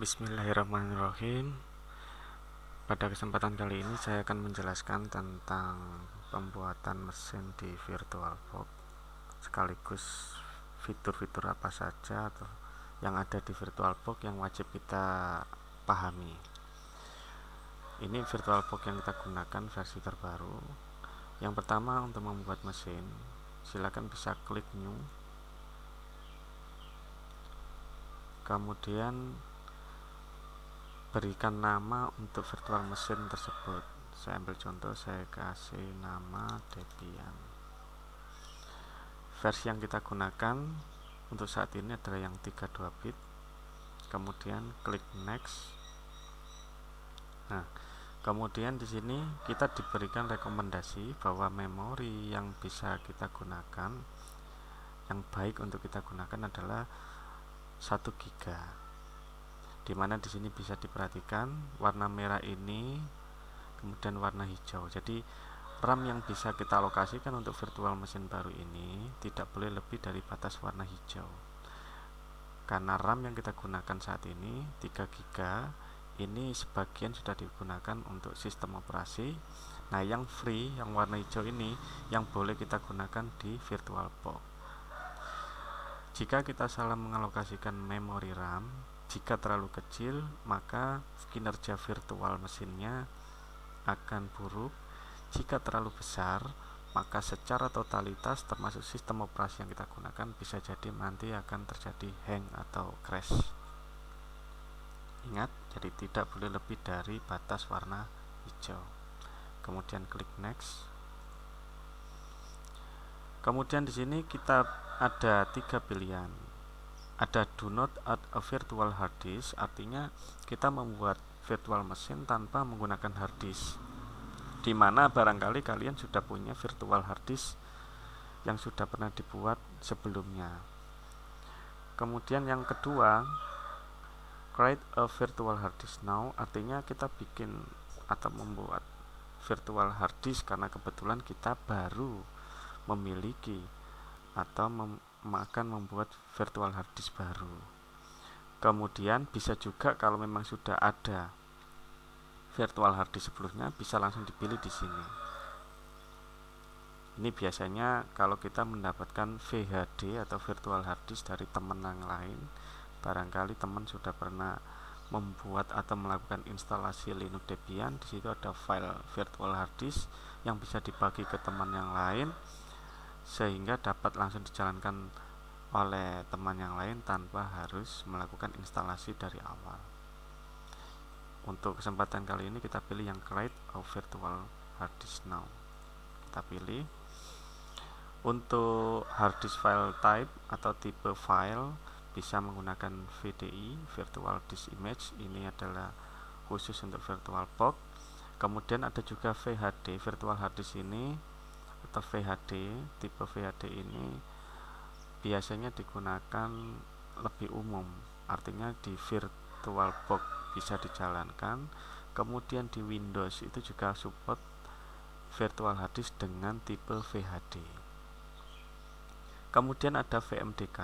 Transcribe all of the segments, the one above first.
Bismillahirrahmanirrahim. Pada kesempatan kali ini saya akan menjelaskan tentang pembuatan mesin di VirtualBox, sekaligus fitur-fitur apa saja yang ada di VirtualBox yang wajib kita pahami. Ini VirtualBox yang kita gunakan versi terbaru. Yang pertama, untuk membuat mesin, silakan bisa klik new, kemudian berikan nama untuk virtual mesin tersebut. Saya ambil contoh, saya kasih nama Debian. Versi yang kita gunakan untuk saat ini adalah yang 32 bit. Kemudian klik next. Nah, kemudian di sini kita diberikan rekomendasi bahwa memori yang bisa kita gunakan, yang baik untuk kita gunakan adalah 1 GB. Dimana di sini bisa diperhatikan warna merah ini, kemudian warna hijau. Jadi RAM yang bisa kita alokasikan untuk virtual mesin baru ini tidak boleh lebih dari batas warna hijau. Karena RAM yang kita gunakan saat ini 3 GB, ini sebagian sudah digunakan untuk sistem operasi. Nah, yang free yang warna hijau ini yang boleh kita gunakan di VirtualBox. Jika kita salah mengalokasikan memori RAM, jika terlalu kecil, maka kinerja virtual mesinnya akan buruk. Jika terlalu besar, maka secara totalitas termasuk sistem operasi yang kita gunakan bisa jadi nanti akan terjadi hang atau crash. Ingat, jadi tidak boleh lebih dari batas warna hijau. Kemudian klik next. Kemudian di sini kita ada 3 pilihan. Ada do not add a virtual hard disk, artinya kita membuat virtual mesin tanpa menggunakan hard disk, dimana barangkali kalian sudah punya virtual hard disk yang sudah pernah dibuat sebelumnya. Kemudian yang kedua, create a virtual hard disk now, artinya kita bikin atau membuat virtual hard disk karena kebetulan kita baru memiliki atau akan membuat virtual hard disk baru. Kemudian bisa juga kalau memang sudah ada virtual hard disk sebelumnya, bisa langsung dipilih di sini. Ini biasanya kalau kita mendapatkan VHD atau virtual hard disk dari teman yang lain, barangkali teman sudah pernah membuat atau melakukan instalasi Linux Debian. Di situ ada file virtual hard disk yang bisa dibagi ke teman yang lain, sehingga dapat langsung dijalankan oleh teman yang lain tanpa harus melakukan instalasi dari awal. Untuk kesempatan kali ini kita pilih yang create a virtual hard disk now. Kita pilih. Untuk hard disk file type atau tipe file bisa menggunakan VDI, virtual disk image. Ini adalah khusus untuk VirtualBox. Kemudian ada juga VHD, virtual hard disk ini atau VHD, tipe VHD ini biasanya digunakan lebih umum, artinya di VirtualBox bisa dijalankan. Kemudian di Windows itu juga support virtual hard disk dengan tipe VHD. Kemudian ada VMDK,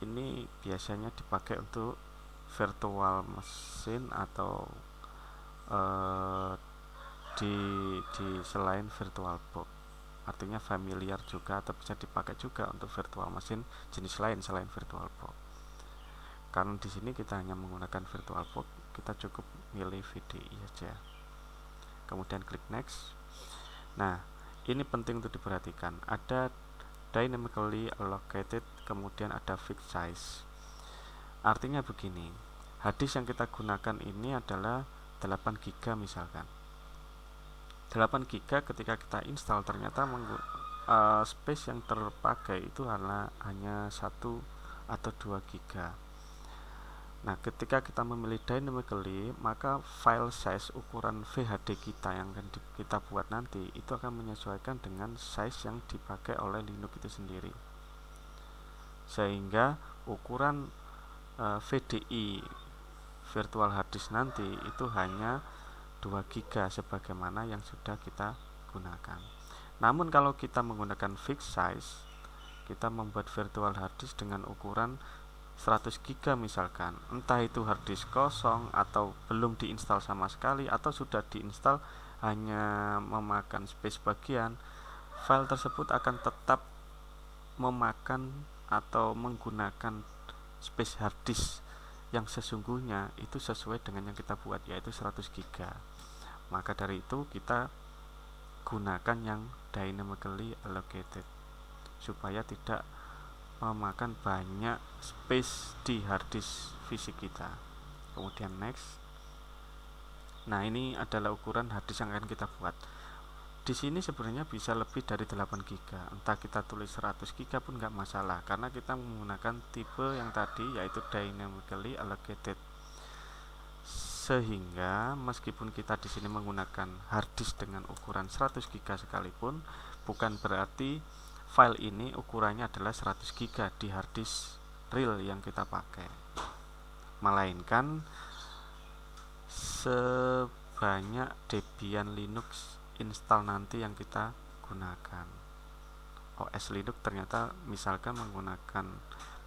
ini biasanya dipakai untuk virtual mesin atau di selain VirtualBox, artinya familiar juga atau bisa dipakai juga untuk virtual mesin jenis lain selain VirtualBox. Karena di sini kita hanya menggunakan VirtualBox, kita cukup milih VDI saja. Kemudian klik next. Nah, ini penting untuk diperhatikan. Ada dynamically allocated, kemudian ada fixed size. Artinya begini, hard disk yang kita gunakan ini adalah 8 GB misalkan. 8 GB ketika kita install ternyata space yang terpakai itu hanya 1 atau 2 GB. Nah, ketika kita memilih dynamically, maka file size ukuran VHD kita yang akan kita buat nanti itu akan menyesuaikan dengan size yang dipakai oleh Linux itu sendiri, sehingga ukuran VDI virtual hard disk nanti itu hanya 2 GB sebagaimana yang sudah kita gunakan. Namun kalau kita menggunakan fixed size, kita membuat virtual hard disk dengan ukuran 100 GB misalkan, entah itu harddisk kosong atau belum diinstal sama sekali atau sudah diinstal hanya memakan space bagian, file tersebut akan tetap memakan atau menggunakan space harddisk yang sesungguhnya itu sesuai dengan yang kita buat, yaitu 100 GB. Maka dari itu kita gunakan yang dynamically allocated supaya tidak memakan banyak space di harddisk fisik kita. Kemudian next. Nah, ini adalah ukuran harddisk yang akan kita buat. Di sini sebenarnya bisa lebih dari 8 GB, entah kita tulis 100 GB pun nggak masalah karena kita menggunakan tipe yang tadi, yaitu dynamically allocated. Sehingga meskipun kita di sini menggunakan harddisk dengan ukuran 100 GB sekalipun, bukan berarti file ini ukurannya adalah 100 GB di harddisk real yang kita pakai, melainkan sebanyak Debian Linux install nanti yang kita gunakan. OS Linux ternyata misalkan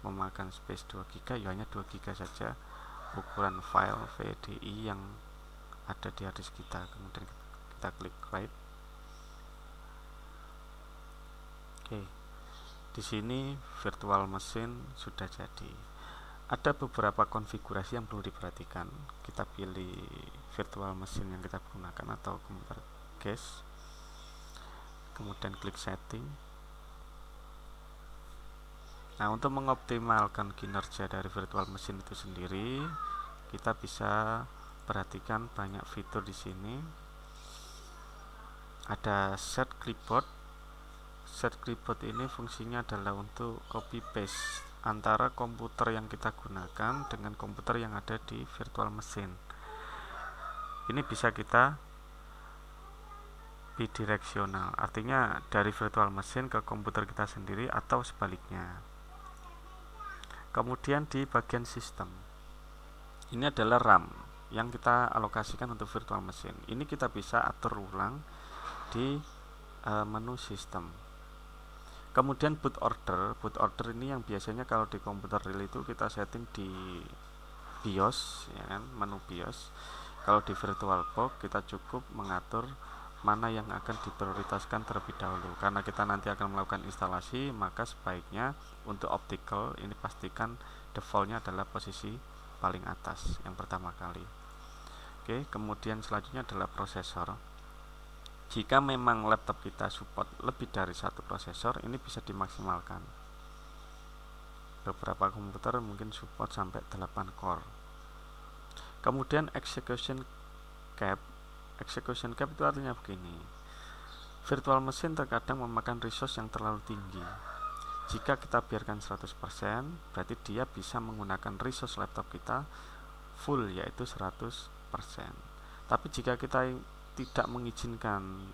memakan space 2 GB, ya hanya 2 GB saja ukuran file VDI yang ada di harddisk kita. Kemudian kita klik write. Oke. Di sini virtual machine sudah jadi. Ada beberapa konfigurasi yang perlu diperhatikan. Kita pilih virtual machine yang kita gunakan atau komputer case, kemudian klik setting. Nah, untuk mengoptimalkan kinerja dari virtual machine itu sendiri, kita bisa perhatikan banyak fitur di sini. Ada set clipboard. Set clipboard ini fungsinya adalah untuk copy paste antara komputer yang kita gunakan dengan komputer yang ada di virtual machine. Ini bisa kita bidireksional, artinya dari virtual machine ke komputer kita sendiri atau sebaliknya. Kemudian di bagian sistem, ini adalah RAM yang kita alokasikan untuk virtual machine. Ini kita bisa atur ulang di menu sistem. Kemudian boot order ini yang biasanya kalau di komputer real itu kita setting di BIOS, ya kan, menu BIOS. Kalau di VirtualBox kita cukup mengatur mana yang akan diprioritaskan terlebih dahulu. Karena kita nanti akan melakukan instalasi, maka sebaiknya untuk optical ini pastikan defaultnya adalah posisi paling atas yang pertama kali. Oke, kemudian selanjutnya adalah prosesor. Jika memang laptop kita support lebih dari satu prosesor, ini bisa dimaksimalkan. Beberapa komputer mungkin support sampai 8 core. Kemudian execution cap itu artinya begini: virtual machine terkadang memakan resource yang terlalu tinggi. Jika kita biarkan 100%, berarti dia bisa menggunakan resource laptop kita full, yaitu 100%. Tapi jika kita tidak mengizinkan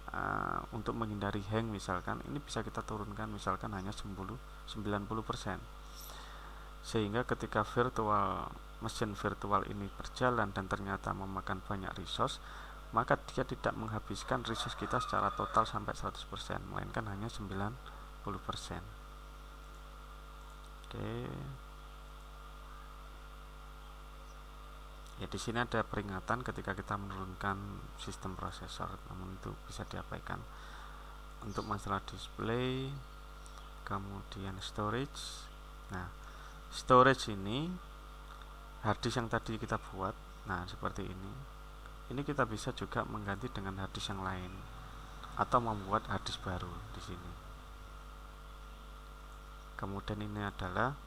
untuk menghindari hang misalkan, ini bisa kita turunkan misalkan hanya 90%. Sehingga ketika mesin virtual ini berjalan dan ternyata memakan banyak resource, maka dia tidak menghabiskan resource kita secara total sampai 100%, melainkan hanya 90%. Oke. Ya, di sini ada peringatan ketika kita menurunkan sistem prosesor, namun itu bisa diabaikan. Untuk masalah display, kemudian storage. Nah, storage ini harddisk yang tadi kita buat, nah seperti ini. Ini kita bisa juga mengganti dengan harddisk yang lain atau membuat harddisk baru di sini. Kemudian ini adalah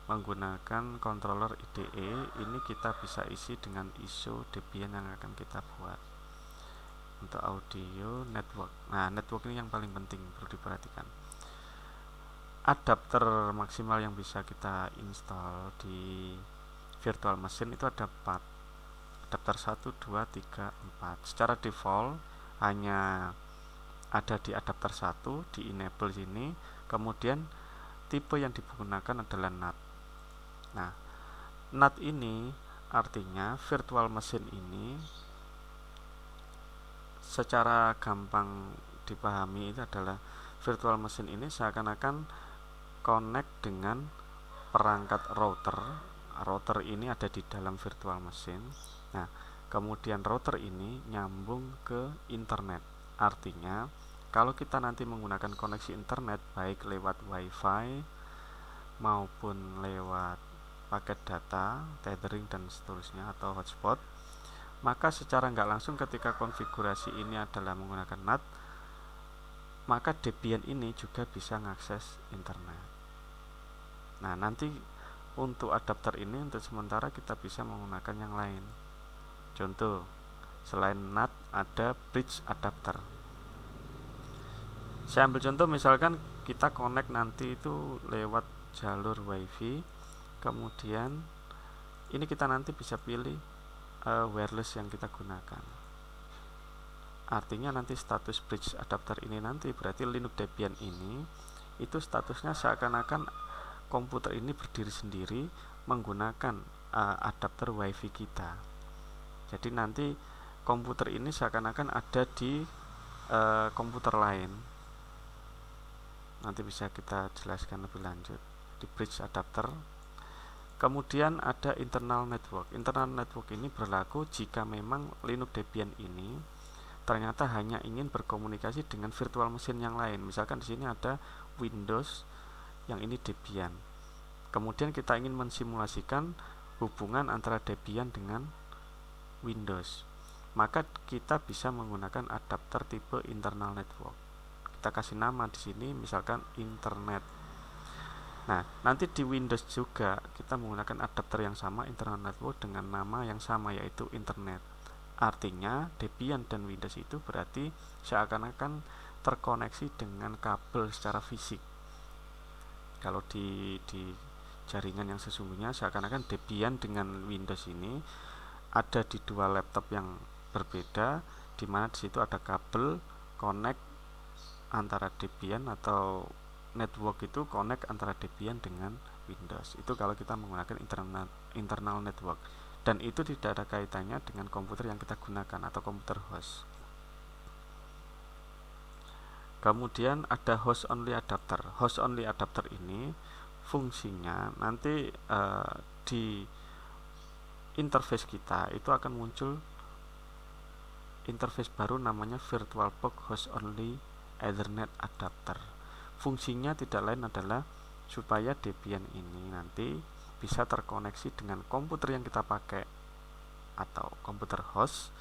menggunakan controller IDE. Ini kita bisa isi dengan ISO Debian yang akan kita buat. Untuk audio, network. Nah, network ini yang paling penting, perlu diperhatikan. Adapter maksimal yang bisa kita install di virtual machine itu ada 4. Adapter 1, 2, 3, 4. Secara default hanya ada di adapter 1, di enable sini. Kemudian tipe yang digunakan adalah NAT. Nah, NAT ini artinya virtual machine ini secara gampang dipahami itu adalah virtual machine ini seakan-akan connect dengan perangkat router ini ada di dalam virtual machine. Nah, kemudian router ini nyambung ke internet. Artinya, kalau kita nanti menggunakan koneksi internet baik lewat wifi maupun lewat paket data, tethering dan seterusnya atau hotspot, maka secara nggak langsung ketika konfigurasi ini adalah menggunakan NAT, maka Debian ini juga bisa mengakses internet. Nah, nanti untuk adapter ini untuk sementara kita bisa menggunakan yang lain. Contoh, selain NAT ada bridge adapter. Saya ambil contoh, misalkan kita connect nanti itu lewat jalur wifi, kemudian ini kita nanti bisa pilih wireless yang kita gunakan. Artinya nanti status bridge adapter ini nanti berarti Linux Debian ini itu statusnya seakan-akan komputer ini berdiri sendiri menggunakan adapter wifi kita. Jadi nanti komputer ini seakan-akan ada di komputer lain. Nanti bisa kita jelaskan lebih lanjut di bridge adapter. Kemudian ada internal network. Internal network ini berlaku jika memang Linux Debian ini ternyata hanya ingin berkomunikasi dengan virtual machine yang lain. Misalkan di sini ada Windows, yang ini Debian. Kemudian kita ingin mensimulasikan hubungan antara Debian dengan Windows. Maka kita bisa menggunakan adapter tipe internal network. Kita kasih nama di sini misalkan internet. Nah, nanti di Windows juga kita menggunakan adapter yang sama internal network dengan nama yang sama yaitu internet. Artinya Debian dan Windows itu berarti seakan-akan terkoneksi dengan kabel secara fisik. Kalau di jaringan yang sesungguhnya seakan-akan Debian dengan Windows ini ada di dua laptop yang berbeda, di mana di situ ada kabel connect antara Debian atau network itu connect antara Debian dengan Windows. Itu kalau kita menggunakan internal network, dan itu tidak ada kaitannya dengan komputer yang kita gunakan atau komputer host. Kemudian ada host only adapter. Host only adapter ini fungsinya nanti di interface kita itu akan muncul interface baru namanya VirtualBox Host Only Ethernet Adapter. Fungsinya tidak lain adalah supaya Debian ini nanti bisa terkoneksi dengan komputer yang kita pakai atau komputer host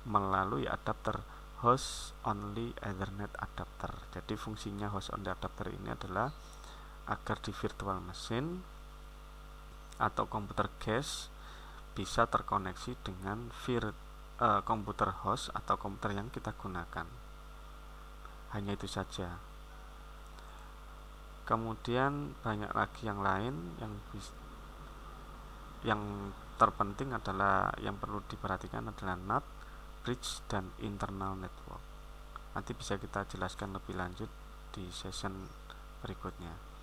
melalui adapter Host Only Ethernet Adapter. Jadi fungsinya Host Only Adapter ini adalah agar di virtual machine atau komputer guest bisa terkoneksi dengan komputer host atau komputer yang kita gunakan. Hanya itu saja. Kemudian banyak lagi yang lain yang terpenting adalah yang perlu diperhatikan adalah NAT, bridge dan internal network. Nanti bisa kita jelaskan lebih lanjut di session berikutnya.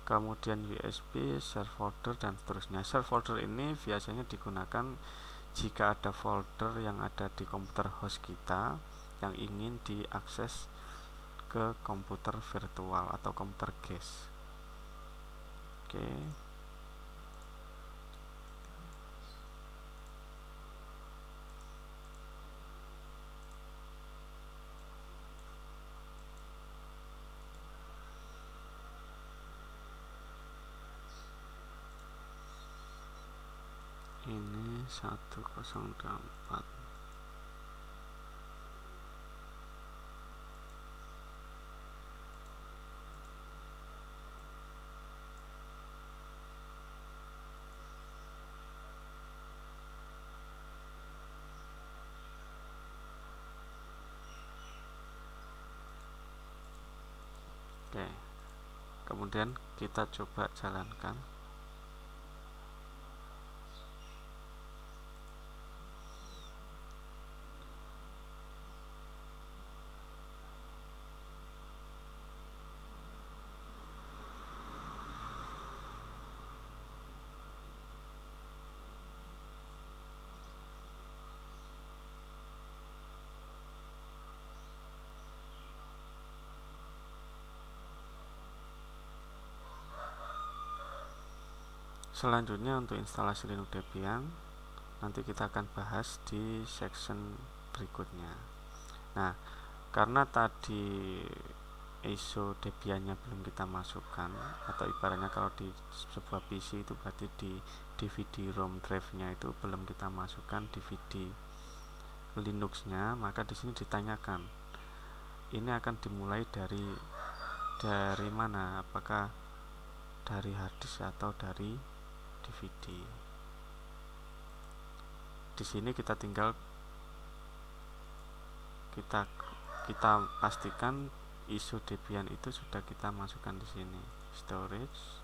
Kemudian USB, share folder dan seterusnya. Share folder ini biasanya digunakan jika ada folder yang ada di komputer host kita yang ingin diakses ke komputer virtual atau komputer guest. Oke. Ini 104. Oke, kemudian kita coba jalankan. Selanjutnya untuk instalasi Linux Debian nanti kita akan bahas di section berikutnya. Nah, karena tadi ISO Debiannya belum kita masukkan, atau ibaratnya kalau di sebuah PC itu berarti di DVD ROM drive-nya itu belum kita masukkan DVD Linux-nya, maka di sini ditanyakan ini akan dimulai dari mana? Apakah dari harddisk atau dari DVD? Di sini kita tinggal kita pastikan ISO Debian itu sudah kita masukkan di sini, storage.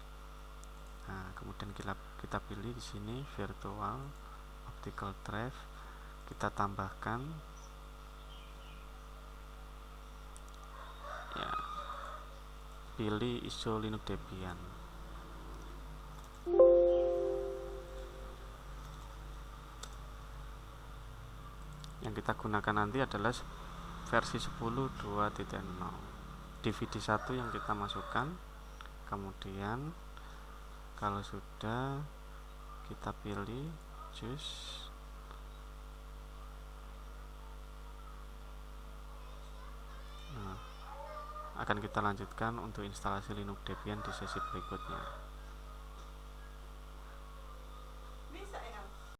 Nah, kemudian kita pilih di sini virtual optical drive, kita tambahkan ya, pilih ISO Linux Debian. Yang kita gunakan nanti adalah versi 10.2.0. DVD 1 yang kita masukkan, kemudian kalau sudah kita pilih choose. Nah, akan kita lanjutkan untuk instalasi Linux Debian di sesi berikutnya.